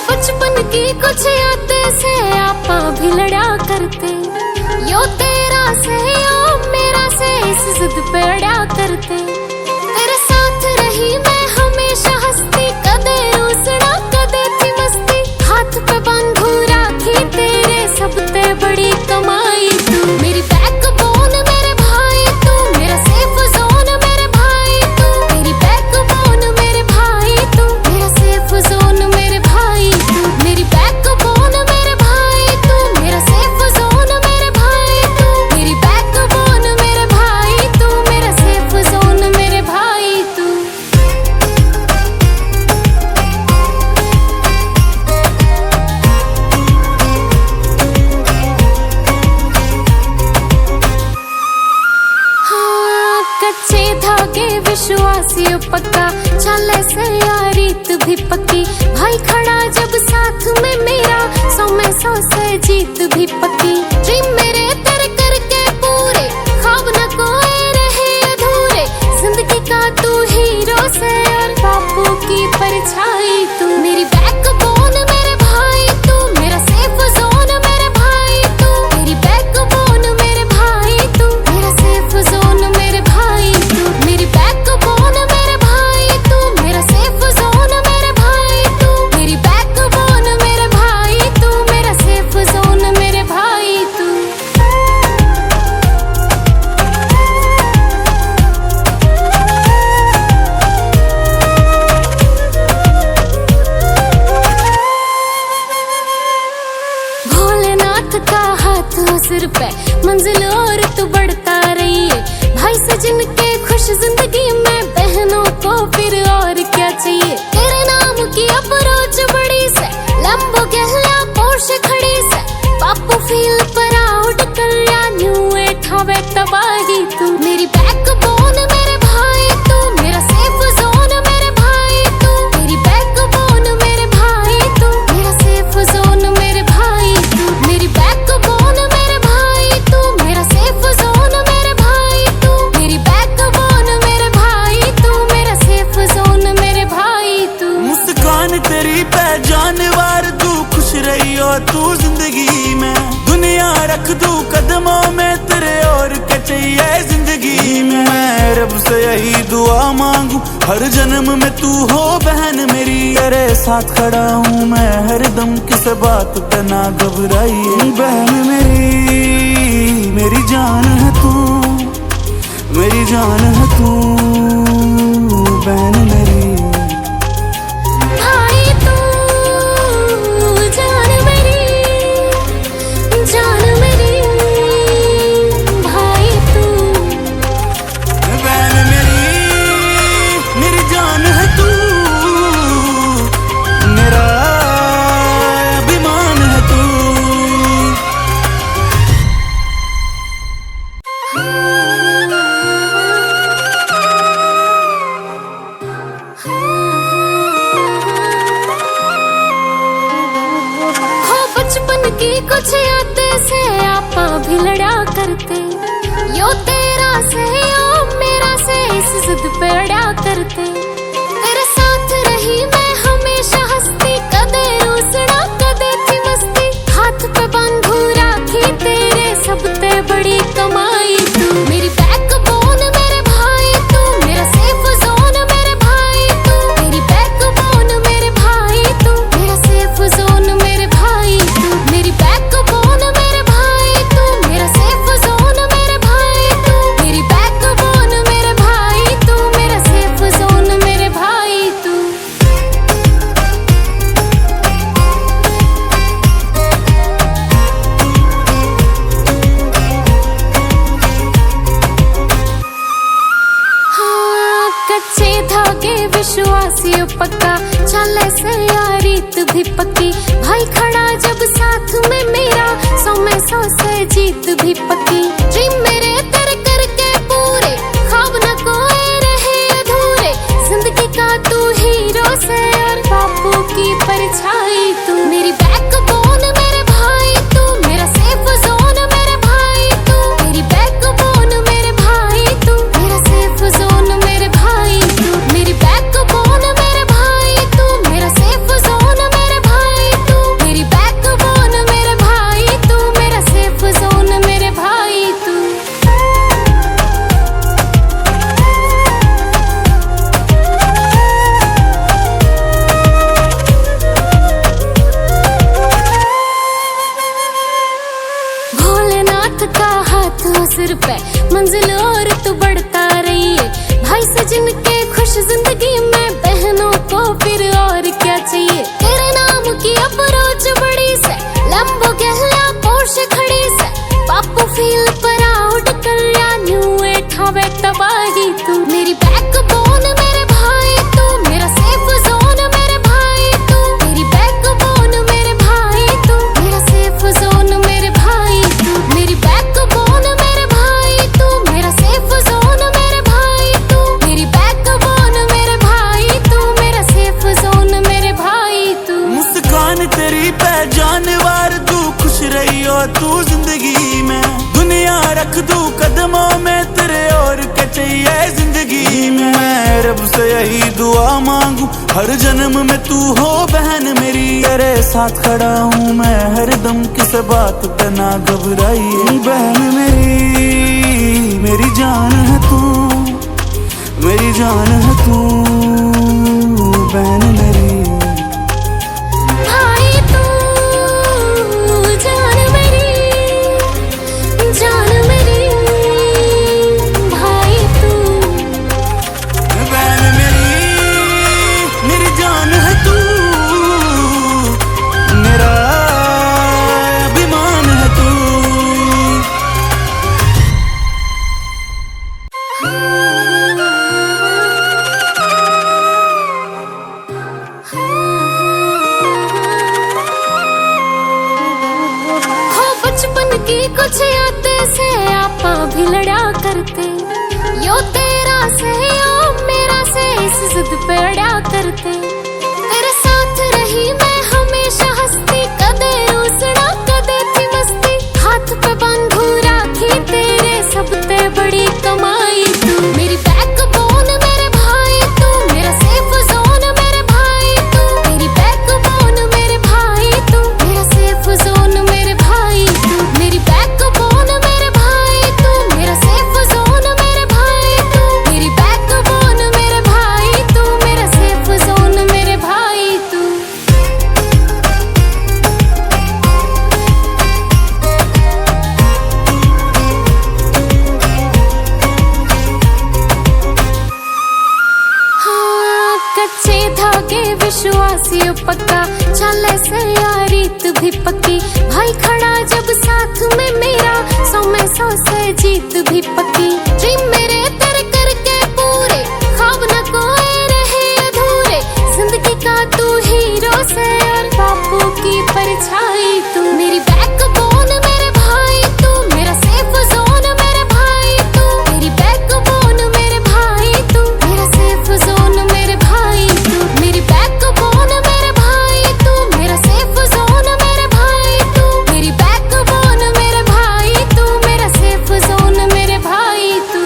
बचपन की कुछ यादें से आपा भी लड़ा करते, यो तेरा से यो मेरा से इस जिद पे अड़ा करते। तेरे साथ रही मैं हमेशा हंसती, कदे रूसना कदे थी मस्ती, हाथ पे बंधू राखी तेरे सबसे बड़ी कमाई तू। मेरी बैकबोन मेरे भाई तू, मेरा सेफ जोन मेरे भाई तू, मेरी बैकबोन मेरे भाई तू, मेरा सेफ जोन मेरे भाई तू, मेरी बैकबोन मेरे भाई तू, मेरा सेफ जोन मेरे भाई तू, मेरी बैकबोन मेरे भाई तू, मेरा सेफ जोन मेरे भाई तू। हाँ, कच्चे धागे विश्वासी पक्का, चले से यारीत भी पक्की, भाई खड़ा जब साथ में मेरा, 100 में 100 से जीत भी पक्की। ड्रीम मेरे तेरे करके पूरे, ख्वाब न कोई रहे अधूरे, जिंदगी का तू हीरो से और बापू की परछाई तू। मेरी बैकबोन मेरे भाई तू, मेरा सेफ जोन मेरे भाई तू, मेरी बैकबोन मेरे भाई तू, मेरा सेफ जोन मेरे भाई तू, मेरी बैकबोन मेरे भाई तू, मेरा सेफ जोन मेरे भाई तू, मेरी बैकबोन मेरे भाई तू, मेरा सेफ जोन मेरे भाई तू। भोलेनाथ का हाथ हो सिर पे, मंजिल और तू बढ़ता रहिए, भाई सजन के खुश जिंदगी में बहनों को फिर और क्या चाहिए। तेरे नाम की अप्रोच बड़ी से, लंबो गहला पोर्श खड़ी से, पापू फील प्राउड कर या न्यू एठावे तबाही तू। मेरी बैकबोन मेरे भाई तू, मेरा सेफ जोन मेरे भाई तू, मेरी बैकबोन मेरे भाई तू, मेरा सेफ जोन मेरे भाई तू, मेरी बैकबोन मेरे भाई तू, मेरा सेफ जोन मेरे भाई तू, मेरी बैकबोन मेरे भाई तू, मेरा सेफ जोन मेरे भाई तू। मुस्कान तेरी पहचानवार तू, खुश रही हो तू जिंदगी में, दुनिया रख दू कदमों में तेरे, और क्या चाहिए जिंदगी में। मैं रब से यही दुआ मांगू, हर जन्म में तू हो बहन मेरी, तेरे साथ खड़ा हूँ मैं हर दम, किस बात पे ना घबराइए। बहन मेरी जान है तू, मेरी जान है तू, बहन मेरी। भाई तू जान मेरी, जान मेरी, भाई तू। बहन मेरी जान है तू, मेरा अभिमान है तू। हो बचपन की कुछ यादें से आपा भी लड़ा करते, यो तेरा से यो मेरा से इस जिद पे अड़ा करते। तेरे साथ रही मैं हमेशा हंसती, कदे रूसना कदे थी मस्ती, हाथ पे बंधू राखी तेरे सबसे बड़ी कमाई तू। मेरी बैकबोन मेरे भाई तू, मेरा सेफ जोन मेरे भाई तू, मेरी बैकबोन मेरे भाई तू, मेरा सेफ जोन मेरे भाई तू, मेरी बैकबोन मेरे भाई तू, मेरा सेफ जोन मेरे भाई तू, मेरी बैकबोन मेरे भाई तू, मेरा सेफ जोन मेरे भाई तू। हाँ, कच्चे धागे विश्वासी पक्का, चले से यारीत भी पक्की, भाई खड़ा जब साथ में मेरा, 100 में 100 से जीत भी पक्की। ड्रीम मेरे तेरे करके पूरे, ख्वाब न कोई रहे अधूरे, जिंदगी का तू हीरो से और बापू की परछाई तू। मेरी बैकबोन मेरे भाई तू, मेरा सेफ जोन मेरे भाई का हाथ हो सिर पे, मंजिल और तू बढ़ता रहिए। भाई सजन के खुश जिंदगी में बहनों को फिर और क्या चाहिए। तेरे नाम की अप्रोच बड़ी से, लंबो गहला पोर्श खड़ी से, पापू फील प्राउड कर या न्यू एठावे तबाही। तू मेरी बैकबोन मेरे भाई, तू मेरा सेफ जोन मेरे भाई, तू मेरी बैकबोन मेरे भाई, तू मेरा सेफ जोन मेरे भाई, तू मेरी बैकबोन मेरे भाई, तू मेरा सेफ जोन मेरे भाई, तू मेरी बैकबोन मेरे भाई, तू मेरा सेफ जोन मेरे भाई। तू मुस्कान तेरी पहचान वार, तू खुश रही हो तू जिंदगी में। दुनिया रख दूं कदमों में तेरे, और क्या चाहिए जिंदगी में। मैं रब से यही दुआ मांगू हर जन्म में तू हो बहन मेरी। तेरे साथ खड़ा हूँ मैं हर दम, किस बात पे ना घबराइए। बहन मेरी जान है तू, मेरी जान है तू बहन मेरी। भाई तू जान मेरी, जान मेरी, भाई तू बहन मेरी जान है तू, मेरा अभिमान है तू। हो बचपन की कुछ यादें से आपा भी लड़ा करते, यो तेरा से यो मेरा से इस जिद पे अड़ा करते। तेरे साथ रही मैं हमेशा हंसती, कदे रूसड़ा कदे थी मस्ती। हाथ पे बांधू राखी तेरे सबसे बड़ी कमाई। तू मेरी बैकबोन मेरे भाई, तू मेरा सेफ जोन मेरे भाई, तू मेरी बैकबोन मेरे भाई, तू मेरा सेफ जोन मेरे भाई, तू मेरी बैकबोन मेरे भाई, तू मेरा सेफ जोन मेरे भाई, तू मेरी बैकबोन मेरे भाई, तू मेरा सेफ जोन मेरे भाई। तू हाँ, कच्चे धागे विश्वासी पक्का, चले से यारीत भी पक्की। भाई खड़ा जब साथ में मेरा, 100 में 100 से जीत भी पक्की। ड्रीम मेरे तेरे करके पूरे, ख्वाब न कोई रहे अधूरे। जिंदगी का तू हीरो से और बापू की परछाई। तू मेरी बैकबोन मेरे भाई, तू मेरा सेफ जोन मेरे भाई, तू मेरी बैकबोन मेरे भाई, तू मेरा सेफ जोन मेरे भाई, तू मेरी बैकबोन मेरे भाई, तू मेरा सेफ जोन मेरे भाई, तू मेरी बैकबोन मेरे भाई, तू मेरा सेफ जोन मेरे भाई। तू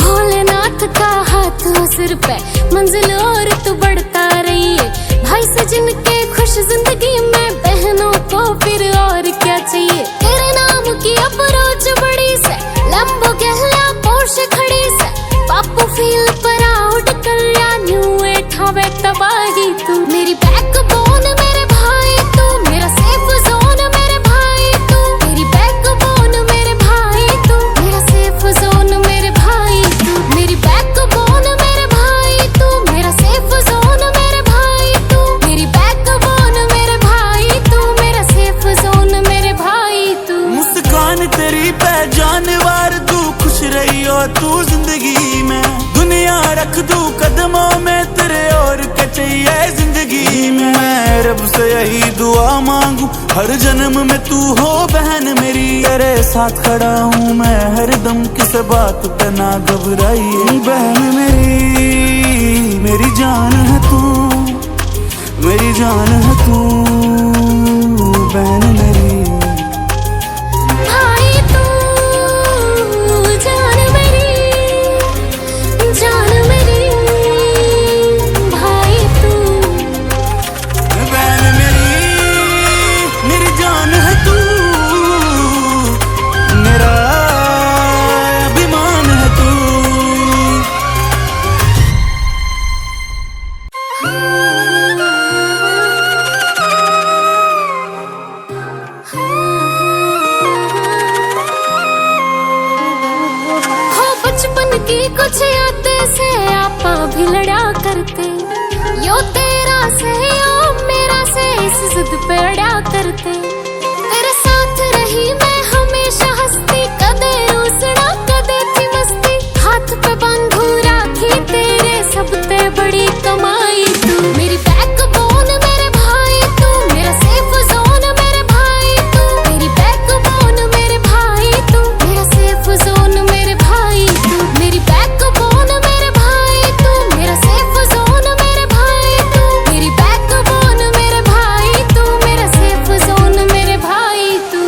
भोलेनाथ का हाथ हो सिर पे, मंजिल और तू बढ़ता रहिए। भाई सजन के खुश जिंदगी में बहनों को फिर और क्या चाहिए। तेरे नाम की अप्रोच बड़ी से, लंबो गहला पोर्श खड़ी से, पापू फील प्राउड कर या न्यू एठावे तबाही। तू मेरी बैकबोन मेरे भाई, तू मेरा सेफ जोन मेरे भाई, तू मेरी बैकबोन मेरे भाई, तू मेरा सेफ जोन मेरे भाई, तू मेरी बैकबोन मेरे भाई, तू मेरा सेफ जोन मेरे भाई, तू मेरी बैकबोन मेरे भाई, तू मेरा सेफ जोन मेरे भाई। तू मुस्कान तेरी पहचान वार, तू खुश रही हो तू जिंदगी में। दुनिया रख दूं कदमों में तेरे, और क्या चाहिए जिंदगी में। मैं रब से यही दुआ मांगू हर जन्म में तू हो बहन मेरी। तेरे साथ खड़ा हूँ मैं हर दम, किस बात पे ना घबराइए। बहन मेरी जान है तू, मेरी जान है तू बहन मेरी। भाई तू जान मेरी, जान मेरी, भाई तू बहन मेरी जान है तू, मेरा अभिमान है की कुछ यादें से आपा भी लड़ा करते, यो तेरा से यो मेरा से इस जिद पे अड़ा करते। तेरे साथ रही मैं हमेशा हंसती, कदे रूसना कदे थी मस्ती, हाथ पे बांधू राखी तेरे सबसे बड़ी कमाई तू। मेरी बैकबोन मेरे भाई तू, मेरा सेफ जोन मेरे भाई तू, मेरी बैकबोन मेरे भाई तू, मेरा सेफ जोन मेरे भाई तू, मेरी बैकबोन मेरे भाई तू, मेरा सेफ जोन मेरे भाई तू, मेरी बैकबोन मेरे भाई तू, मेरा सेफ जोन मेरे भाई तू।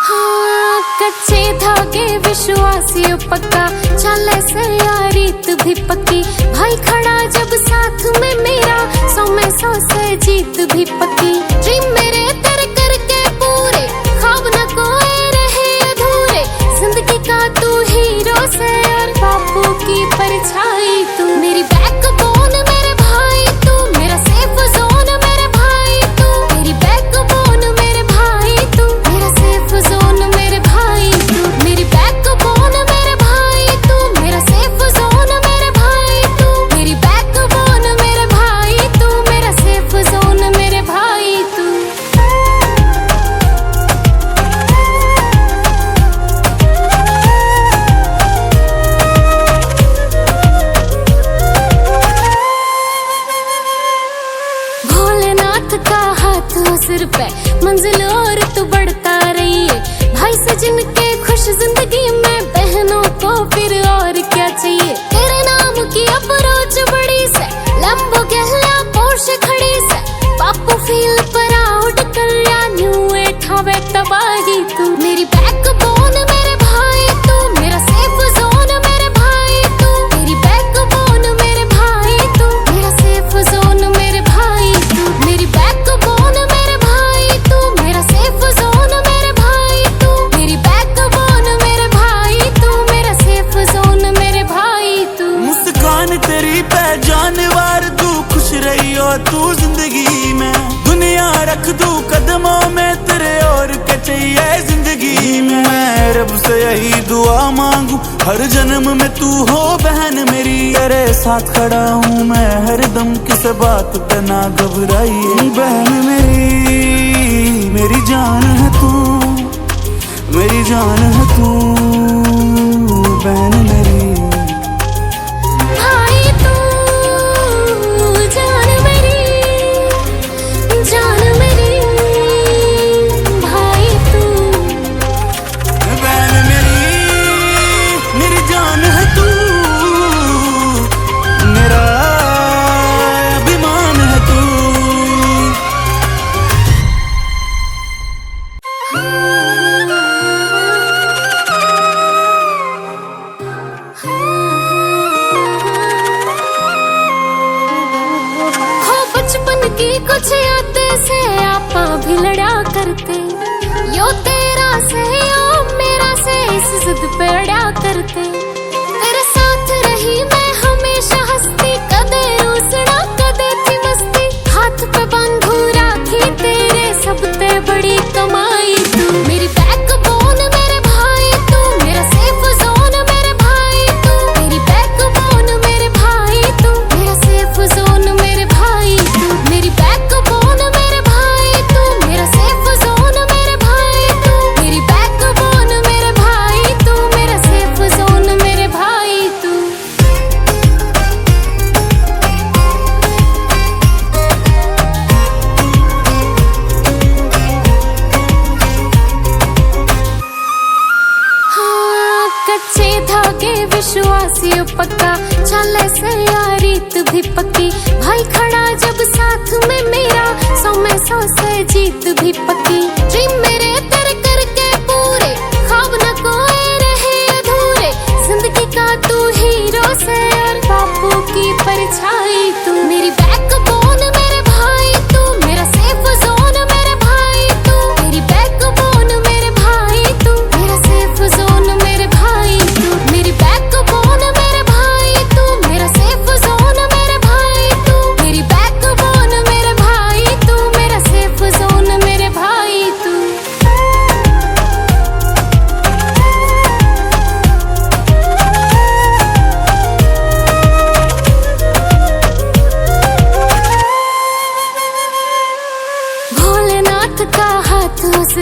हाँ, कच्चे धागे विश्वासी पक्का, चले से यारीत भी पक्की, भाई खड़ा जब साथ में मेरा, 100 में 100 से जीत भी पक्की। ड्रीम मेरे तेरे करके पूरे, ख्वाब न कोई रहे अधूरे, जिंदगी का तू हीरो से और बापू की परछाई तू। मेरी बैकबोन मेरे भाई तू, मेरा सेफ जोन मेरे भाई तू, मेरी बैकबोन मेरे भाई तू, मेरा सेफ जोन मेरे भाई तू, मेरी बैकबोन मेरे भाई तू, मेरा सेफ जोन मेरे भाई तू, मेरी बैकबोन मेरे भाई तू, मेरा सेफ जोन मेरे भाई तू। भोलेनाथ का हाथ हो सिर पे, मंजिल और तू बढ़ता रहिए, भाई सजन के खुश जिंदगी में बहनों को फिर और क्या चाहिए। तेरे नाम की अप्रोच बड़ी से, लंबो गहला पोर्श खड़ी से, पापू फील प्राउड कल्या न्यू एठावे तबाही तू। मेरी बैकबोन मेरे भाई तू, मेरा सेफ जोन मेरे भाई तू, मेरी बैकबोन मेरे भाई तू, मेरा सेफ जोन मेरे भाई तू, मेरी बैकबोन मेरे भाई तू, मेरा सेफ जोन मेरे भाई तू, मेरी बैकबोन मेरे भाई तू, मेरा सेफ जोन मेरे भाई तू। मुस्कान तेरी पहचान वार तू, खुश रही हो तू जिंदगी में, दुनिया रख दूं कदमों में तेरे, और क्या चाहिए जिंदगी में। मैं रब से यही दुआ मांगू हर जन्म में तू हो बहन मेरी, तेरे साथ खड़ा हूँ मैं हर दम, किस बात पे ना घबराइए। बहन मेरी जान है तू, मेरी जान है तू, बहन मेरी। भाई तू जान मेरी, जान मेरी, भाई तू। बहन मेरी जान है तू, मेरा अभिमान है तू। हो बचपन की कुछ यादें से आपा भी लड़ा करते, यो तेरा से यो मेरा से इस जिद पे अड़ा करते। तेरे साथ रही मैं हमेशा हंसती, कदे रूसना कदे थी मस्ती, हाथ पे बांधू राखी तेरे सबसे बड़ी कमाई तू। मेरी बैकबोन मेरे भाई तू, मेरा सेफ जोन मेरे भाई तू, मेरी बैकबोन मेरे भाई तू, मेरा सेफ जोन मेरे भाई तू, मेरी बैकबोन मेरे भाई तू, मेरा सेफ जोन मेरे भाई तू, मेरी बैकबोन मेरे भाई तू, मेरा सेफ जोन मेरे भाई तू। हाँ, कच्चे धागे विश्वासी पक्का, चले से यारीत भी पक्की, भाई खड़ा जब साथ में मेरा, 100 में 100 से जीत भी पक्की। ड्रीम मेरे तेरे करके पूरे, ख्वाब न कोई रहे अधूरे, जिंदगी का तू हीरो से और बापू की परछाई तू। मेरी बैकबोन मेरे भाई तू, मेरा सेफ जोन मेरे भाई तू, मेरी बैकबोन मेरे भाई तू, मेरा सेफ जोन मेरे भाई तू, मेरी बैकबोन मेरे भाई तू, मेरा सेफ जोन मेरे भाई तू,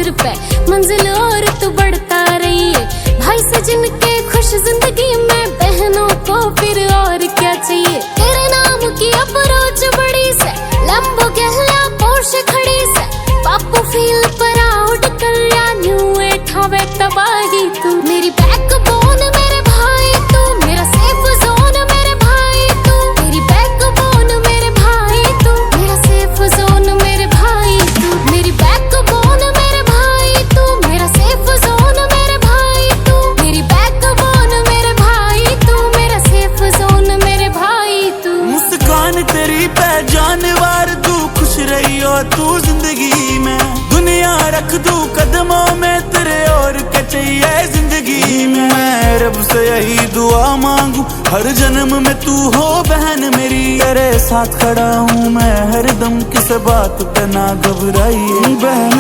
सिर पे मंजिल और तो बढ़ता रहिए। भाई से जिनके खुश जिंदगी में, बहनों को फिर और क्या चाहिए। तेरे नाम की अप्रोच बड़ी से, लंबो गहला पोर्श खड़ी से, पापू फील प्राउड कल्या न्यू एठावे तबाही। तू मेरी बैकबोन मेरे भाई, तू मेरा सेफ जोन मेरे भाई, तू मेरी बैकबोन मेरे भाई, तू मेरा सेफ जोन मेरे भाई, तू मेरी बैकबोन मेरे भाई, तू मेरा सेफ जोन मेरे भाई, तू मेरी बैकबोन मेरे भाई, तू मेरा सेफ जोन मेरे भाई। तू मुस्कान तेरी पहचान वार, तू खुश रही हो तू जिंदगी में। दुनिया रख दूं कदमों में तेरे, और क्या चाहिए जिंदगी में। मैं रब से यही दुआ मांगू हर जन्म में तू हो बहन मेरी। तेरे साथ खड़ा हूँ मैं हर दम, किस बात पे ना घबराइए। बहन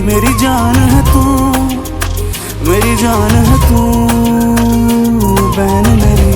मेरी जान है तू, मेरी जान है तू बहन मेरी।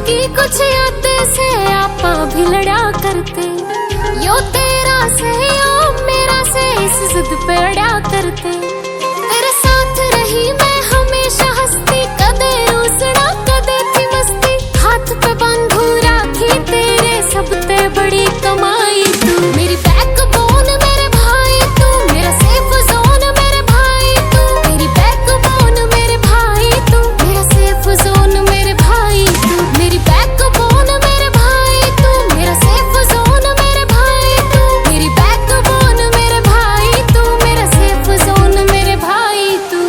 की कुछ यादें से आपा भी लड़ा करते, यो तेरा से यो मेरा से इस जिद पे अड़ा करते। तेरे साथ रही मैं हमेशा हंसती, कदे रूसना कदे थी मस्ती। हाथ पे बांधू राखी तेरे सबते बड़ी कमाई। तू मेरी बैकबोन मेरे भाई, तू मेरा सेफ जोन मेरे भाई, तू मेरी बैकबोन मेरे भाई, तू मेरा सेफ जोन मेरे भाई, तू मेरी बैकबोन मेरे भाई, तू मेरा सेफ जोन मेरे भाई, तू मेरी बैकबोन मेरे भाई, तू मेरा सेफ जोन मेरे भाई। तू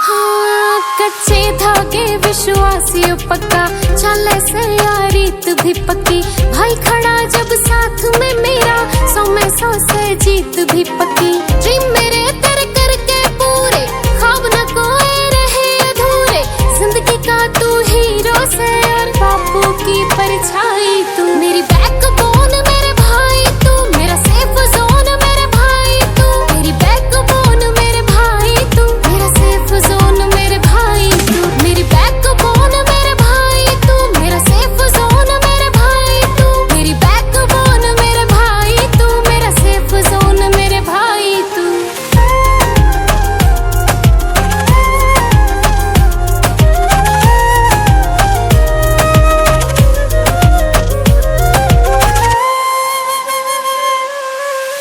हाँ, कच्चे धागे विश्वासी पक्का, चले से यारीत भी पक्की। भाई खड़ा जब साथ में मेरा, 100 में 100 से जीत भी पक्की। ड्रीम मेरे तेरे करके पूरे, ख्वाब न कोई रहे अधूरे। जिंदगी का तू हीरो से और बापू की परछाई। तू मेरी बैकबोन मेरे भाई, तू मेरा सेफ जोन मेरे भाई, तू मेरी बैकबोन मेरे भाई, तू मेरा सेफ जोन मेरे भाई, तू मेरी बैकबोन मेरे भाई, तू मेरा सेफ जोन मेरे भाई, तू मेरी बैकबोन मेरे भाई, तू मेरा सेफ जोन मेरे भाई। तू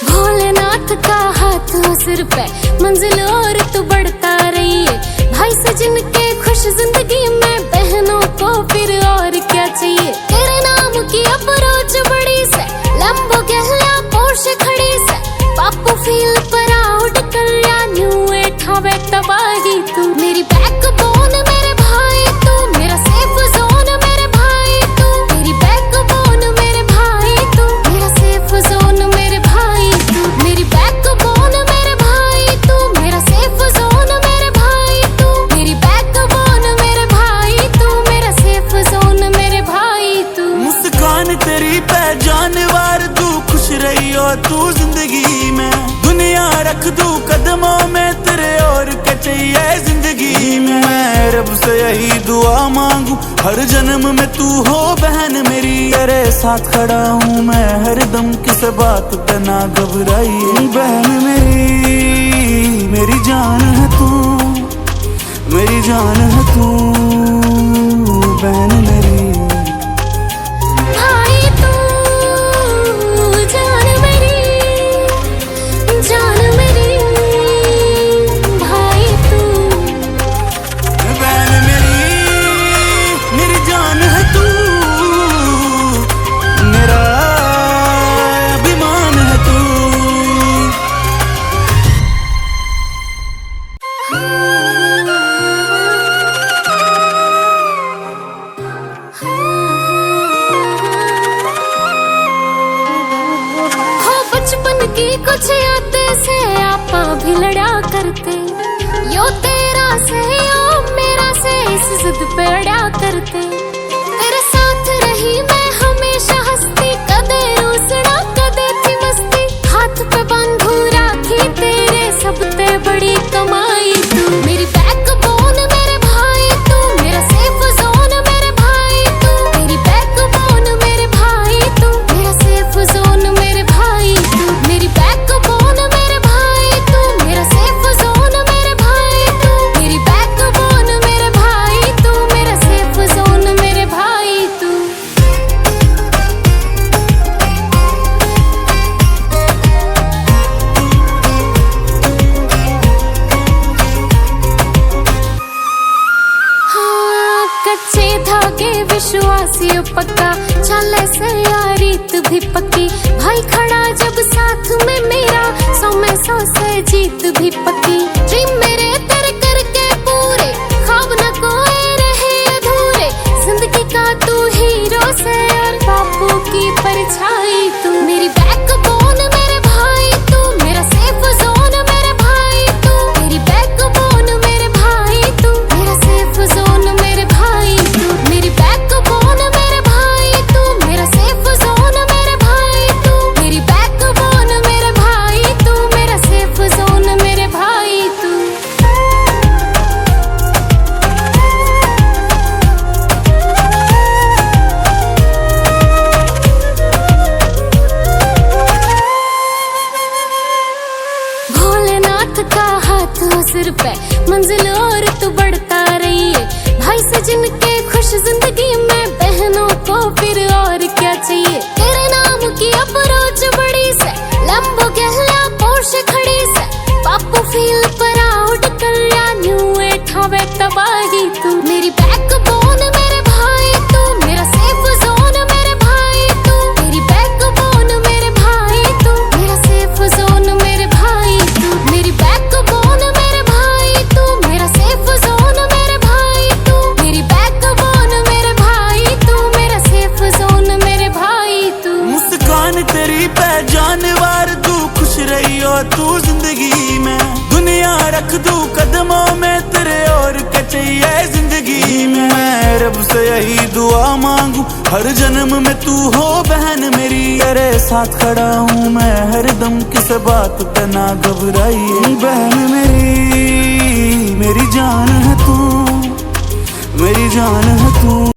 भोलेनाथ का हाथ हो सिर पे, मंजिल और तो बढ़ता रहिए। भाई से जिनके खुश जिंदगी में, बहनों को फिर और क्या चाहिए। तेरे नाम की अप्रोच बड़ी से, लंबो गहला पोर्श खड़ी से, पापू फील प्राउड कल्या न्यू एठावे तबाही। तू मेरी बैकबोन मेरे भाई, तू मेरा सेफ जोन मेरे भाई, तू मेरी बैकबोन मेरे भाई, तू मेरा सेफ जोन मेरे भाई, तू मेरी बैकबोन मेरे भाई, तू मेरा सेफ जोन मेरे भाई, तू मेरी बैकबोन मेरे भाई, तू मेरा सेफ जोन मेरे भाई। तू मुस्कान तेरी पहचान वार, तू खुश रही हो तू जिंदगी में। दुनिया रख दूं कदमों में तेरे, और क्या चाहिए जिंदगी में। मैं रब से यही दुआ मांगू हर जन्म में तू हो बहन मेरी। तेरे साथ खड़ा हूँ मैं हर दम, किस बात पे ना घबराइए। बहन मेरी जान है तू, मेरी जान है तू बहन मेरी। भाई तू जान मेरी, जान मेरी भाई, तू बहन मेरी जान है तू, मेरा अभिमान है तू। भी लड़ा करते। यो तेरा से यो मेरा से इस जिद पे अड़ा करते। तेरे साथ रही मैं हमेशा हंसती, कदे रूसड़ा कदे थी मस्ती। हाथ पे बंधू राखी तेरे सबते बड़ी कमाई तू। मेरी बैकबोन मेरे भाई तू, मेरा सेफ जोन मेरे भाई तू। मेरी बैकबोन मेरे भाई तू, मेरा सेफ जोन मेरे भाई तू। मेरी बैकबोन मेरे भाई तू, मेरा सेफ जोन मेरे भाई तू। मेरी बैकबोन मेरे भाई तू, मेरा सेफ जोन मेरे भाई तू। हाँ, कच्चे धागे विश्वासी पक्का, चले से यारीत भी पक्की। भाई खड़ा जब साथ में मेरा, 100 में 100 से जीत भी पक्की। ड्रीम मेरे तेरे करके पूरे, ख्वाब न कोई रहे अधूरे। जिंदगी का तू हीरो से और बापू की परछाई तू। मेरी बैकबोन मेरे भाई तू, मेरा सेफ जोन मेरे भाई तू। मेरी बैकबोन मेरे भाई तू, मेरा सेफ जोन मेरे भाई तू। मेरी बैकबोन मेरे भाई तू, मेरा सेफ जोन मेरे भाई तू। मेरी बैकबोन मेरे भाई तू, मेरा सेफ जोन मेरे भाई तू। भोलेनाथ का हाथ हो सिर पे, मंजिल और तू बढ़ता रहिए। भाई से जिनके खुश जिंदगी में, बहनों को फिर और क्या चाहिए। तेरे नाम की अप्रोच बड़ी से, लंबो गहला पोर्श खड़ी से। बापू फील प्राउड कर या न्यू एठावे तबाही तू। मेरी बैकबोन मेरे भाई तू, मेरा सेफ जोन मेरे भाई तू। मेरी बैकबोन मेरे भाई तू, मेरा सेफ जोन मेरे भाई तू। मेरी बैकबोन मेरे भाई तू, मेरा सेफ जोन मेरे भाई तू। मेरी बैकबोन मेरे भाई तू, मेरा सेफ जोन मेरे भाई तू। मुस्कान तेरी पहचान वार, तू खुश रही हो तू जिंदगी में। दुनिया रख दूं कदमों में तेरे, और क्या चाहिए जिंदगी में। मैं रब से यही दुआ मांगू, हर जन्म में तू हो बहन मेरी। तेरे साथ खड़ा हूँ मैं हरदम, किस बात पे ना घबराइए। बहन मेरी, मेरी जान है तू, मेरी जान है तू।